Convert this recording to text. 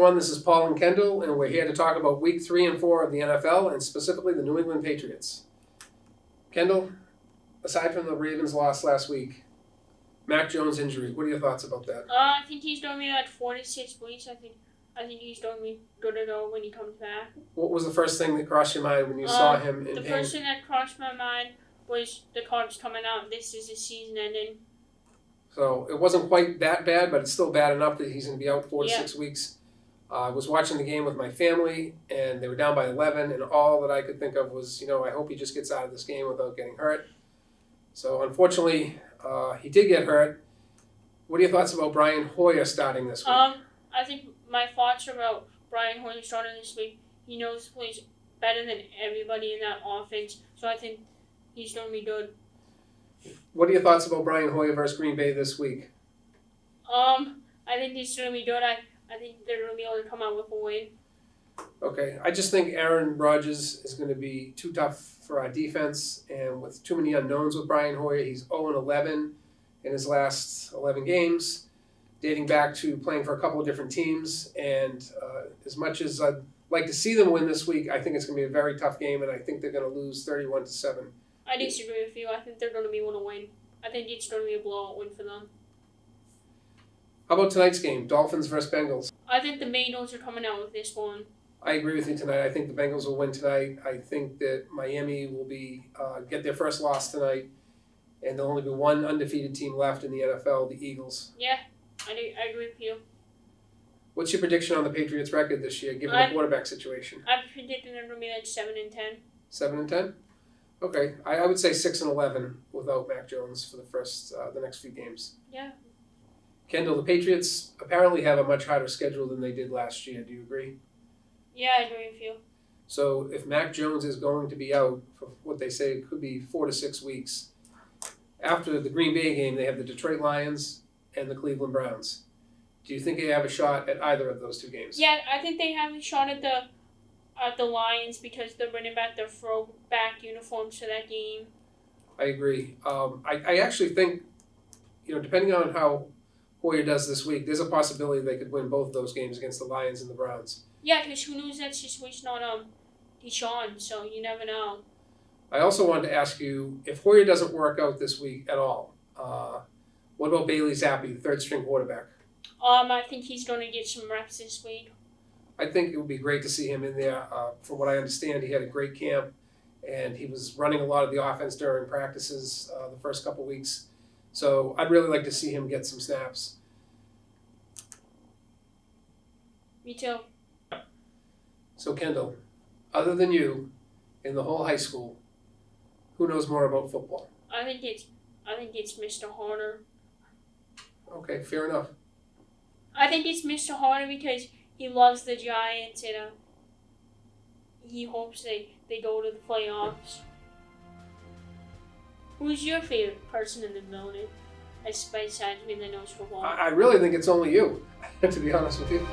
everyone. This is Paul and Kendall, and we're here to talk about Week 3 and 4 of the NFL, and specifically the New England Patriots. Kendall, aside from the Ravens' loss last week, Mac Jones' injury, what are your thoughts about that? I think he's going to be like 4 to 6 weeks. I think he's going to be good to go when he comes back. What was the first thing that crossed your mind when you saw him in pain? The first thing that crossed my mind was the cards coming out. This is the season ending. So it wasn't quite that bad, but it's still bad enough that he's going to be out 4 to 6 weeks. I was watching the game with my family, and they were down by 11, and all that I could think of was, I hope he just gets out of this game without getting hurt. So unfortunately, he did get hurt. What are your thoughts about Brian Hoyer starting this week? I think my thoughts about Brian Hoyer starting this week, he knows the plays better than everybody in that offense, so I think he's going to be good. What are your thoughts about Brian Hoyer versus Green Bay this week? I think he's going to be good. I think they're going to be able to come out with a win. Okay, I just think Aaron Rodgers is going to be too tough for our defense, and with too many unknowns with Brian Hoyer, he's 0-11 in his last 11 games, dating back to playing for a couple of different teams. And as much as I'd like to see them win this week, I think it's going to be a very tough game, and I think they're going to lose 31-7. I disagree with you. I think they're going to be able to win. I think it's going to be a blowout win for them. How about tonight's game, Dolphins versus Bengals? I think the Bengals are coming out with this one. I agree with you tonight. I think the Bengals will win tonight. I think that Miami will get their first loss tonight, and there'll only be one undefeated team left in the NFL, the Eagles. Yeah, I agree with you. What's your prediction on the Patriots' record this year, given the quarterback situation? I'm predicting they're going to be like 7-10. 7-10? Okay, I would say 6-11 without Mac Jones for the next few games. Yeah. Kendall, the Patriots apparently have a much harder schedule than they did last year. Do you agree? Yeah, I agree with you. So if Mac Jones is going to be out for what they say could be 4 to 6 weeks, after the Green Bay game, they have the Detroit Lions and the Cleveland Browns. Do you think they have a shot at either of those two games? Yeah, I think they have a shot at the Lions because they're bringing back their throwback uniforms to that game. I agree. I actually think, depending on how Hoyer does this week, there's a possibility they could win both of those games against the Lions and the Browns. Yeah, because who knows that situation on Deshaun, so you never know. I also wanted to ask you, if Hoyer doesn't work out this week at all, what about Bailey Zappi, the third-string quarterback? I think he's going to get some reps this week. I think it would be great to see him in there. From what I understand, he had a great camp, and he was running a lot of the offense during practices the first couple weeks. So I'd really like to see him get some snaps. Me too. So Kendall, other than you, in the whole high school, who knows more about football? I think it's Mr. Horner. Okay, fair enough. I think it's Mr. Horner because he loves the Giants and he hopes they go to the playoffs. Who's your favorite person in the building, besides me that knows football? I really think it's only you, to be honest with you.